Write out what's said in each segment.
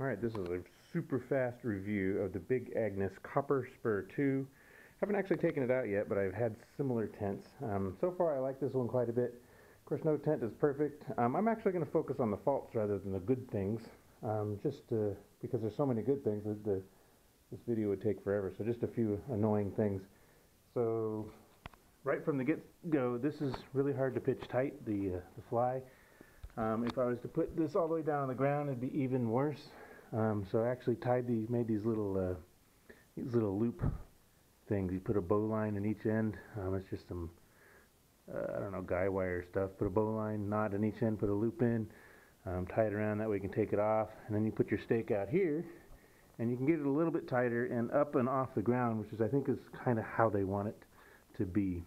Alright, this is a super fast review of the big Agnes Copper Spur 2. Haven't actually taken it out yet, but I've had similar tents. So far I like this one quite a bit. Of course, no tent is perfect. I'm actually going to focus on the faults rather than the good things, because there's so many good things that this video would take forever. So just a few annoying things. So right from the get-go, this is really hard to pitch tight, the fly. If I was to put this all the way down on the ground, it'd be even worse. So I actually made these little loop things. You put a bow line in each end. It's just some, I don't know, guy wire stuff. Put a bow line knot in each end, put a loop in, tie it around, that way you can take it off. And then you put your stake out here, and you can get it a little bit tighter and up and off the ground, which is, I think, is kind of how they want it to be.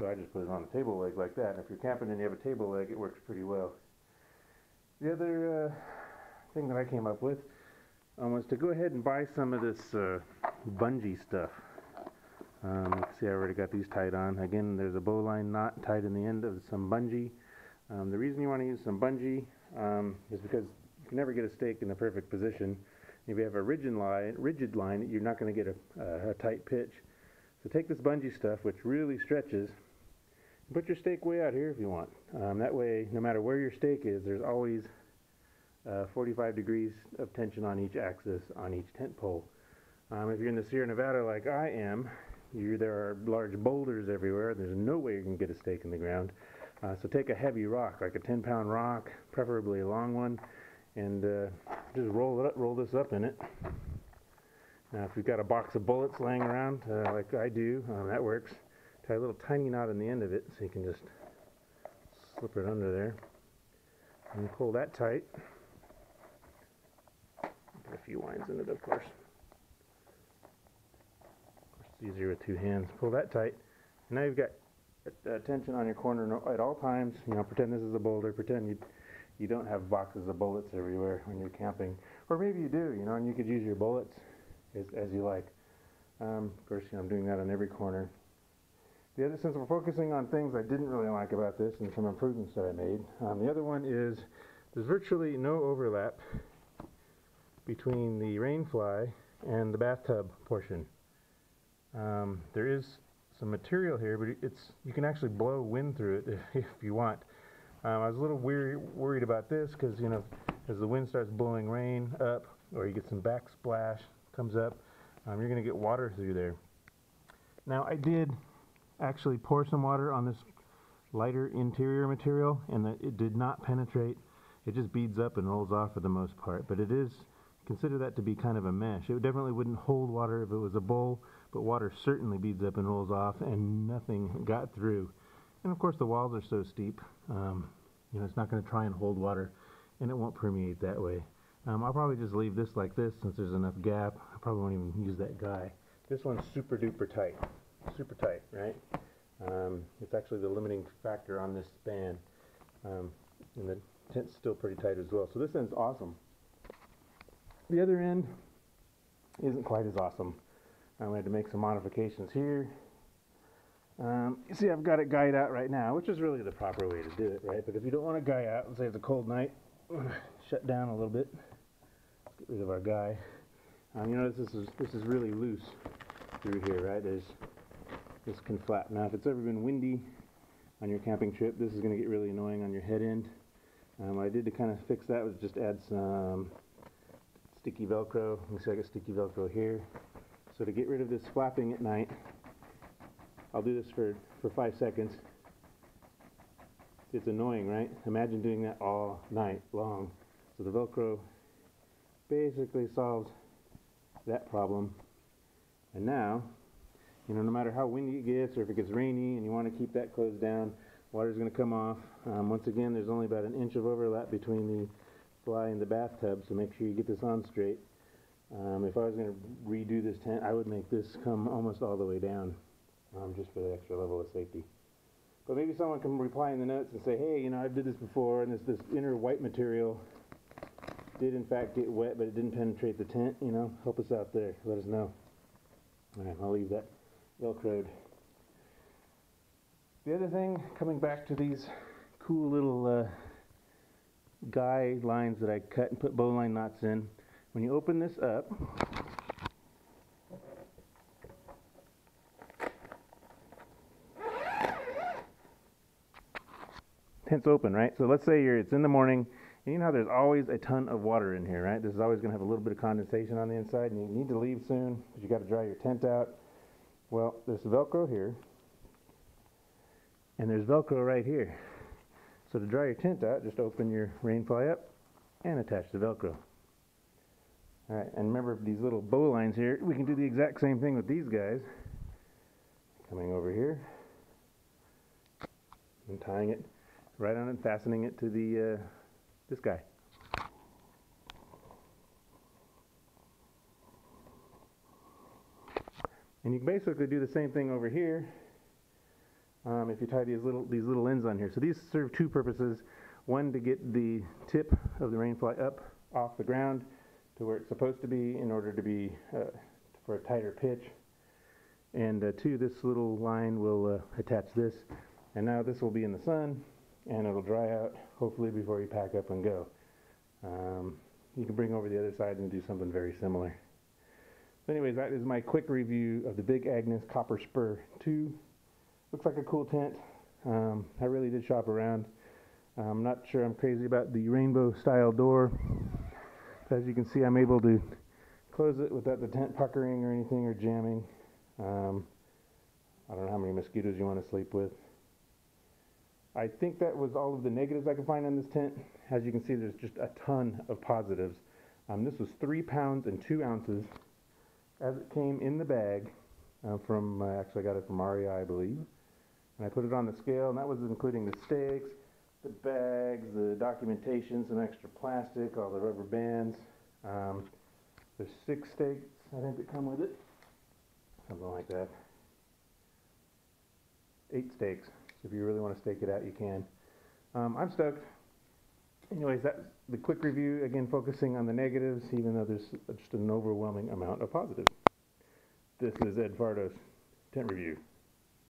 So I just put it on a table leg like that, and if you're camping and you have a table leg, it works pretty well. The other thing that I came up with was to go ahead and buy some of this bungee stuff. You can see I already got these tied on. Again, there's a bowline knot tied in the end of some bungee. The reason you want to use some bungee is because you can never get a stake in the perfect position. If you have a rigid line, you're not going to get a tight pitch. So take this bungee stuff, which really stretches, and put your stake way out here if you want. That way, no matter where your stake is, there's always 45 degrees of tension on each axis on each tent pole. If you're in the Sierra Nevada like I am, there are large boulders everywhere. There's no way you can get a stake in the ground. So take a heavy rock, like a 10-pound rock, preferably a long one, and just roll this up in it. Now, if you've got a box of bullets laying around, like I do, that works. Tie a little tiny knot in the end of it, so you can just slip it under there. And pull that tight. Put a few lines in it, of course. It's easier with two hands. Pull that tight. And now you've got tension on your corner at all times. You know, pretend this is a boulder. Pretend you don't have boxes of bullets everywhere when you're camping. Or maybe you do, you know, and you could use your bullets as you like. Of course, you know, I'm doing that on every corner. Since we're focusing on things I didn't really like about this and some improvements that I made, the other one is there's virtually no overlap between the rain fly and the bathtub portion. There is some material here, but you can actually blow wind through it if you want. I was a little worried about this because, you know, as the wind starts blowing rain up, or you get some backsplash comes up, you're going to get water through there. Now, I did actually pour some water on this lighter interior material, and it did not penetrate. It just beads up and rolls off for the most part, but consider that to be kind of a mesh. It definitely wouldn't hold water if it was a bowl, but water certainly beads up and rolls off, and nothing got through. And of course the walls are so steep, you know, it's not going to try and hold water, and it won't permeate that way. I'll probably just leave this like this since there's enough gap. I probably won't even use that guy. This one's super duper tight. Super tight, right? It's actually the limiting factor on this span. And the tent's still pretty tight as well. So this end's awesome. The other end isn't quite as awesome. I had to make some modifications here. You see, I've got it guyed out right now, which is really the proper way to do it, right? But if you don't want to guy out, let's say it's a cold night, shut down a little bit. Let's get rid of our guy. You notice this is really loose through here, right? This can flap. Now, if it's ever been windy on your camping trip, this is going to get really annoying on your head end. What I did to kind of fix that was just add some sticky Velcro. You can see I got sticky Velcro here. So to get rid of this flapping at night, I'll do this for 5 seconds. It's annoying, right? Imagine doing that all night long. So the Velcro basically solves that problem. And now, you know, no matter how windy it gets or if it gets rainy and you want to keep that closed down, water's going to come off. Once again, there's only about an inch of overlap between the fly and the bathtub, so make sure you get this on straight. If I was going to redo this tent, I would make this come almost all the way down, just for the extra level of safety. But maybe someone can reply in the notes and say, hey, you know, I did this before, and this inner white material did in fact get wet, but it didn't penetrate the tent. You know, help us out there. Let us know. All right, I'll leave that Velcroed. The other thing, coming back to these cool little guidelines that I cut and put bowline knots in. When you open this up, tent's open, right? So let's say it's in the morning, and you know how there's always a ton of water in here, right? This is always going to have a little bit of condensation on the inside, and you need to leave soon because you got to dry your tent out. Well, there's Velcro here, and there's Velcro right here. So to dry your tent out, just open your rain fly up and attach the Velcro. All right, and remember these little bow lines here, we can do the exact same thing with these guys. Coming over here and tying it right on and fastening it to the this guy. And you can basically do the same thing over here if you tie these little ends on here. So these serve two purposes. One, to get the tip of the rain fly up off the ground to where it's supposed to be in order to be for a tighter pitch. And two, this little line will attach this. And now this will be in the sun and it'll dry out hopefully before you pack up and go. You can bring over the other side and do something very similar. So anyways, that is my quick review of the big Agnes Copper Spur 2. Looks like a cool tent. I really did shop around. I'm not sure I'm crazy about the rainbow style door. As you can see, I'm able to close it without the tent puckering or anything or jamming. I don't know how many mosquitoes you want to sleep with. I think that was all of the negatives I could find on this tent. As you can see, there's just a ton of positives. This was 3 pounds and 2 ounces as it came in the bag from, actually I got it from REI, I believe. And I put it on the scale, and that was including the stakes, the bags, the documentation, some extra plastic, all the rubber bands. There's 6 stakes, I think, that come with it. Something like that. 8 stakes. If you really want to stake it out, you can. I'm stoked. Anyways, that's the quick review. Again, focusing on the negatives, even though there's just an overwhelming amount of positives. This is Ed Fardos, Tent Review.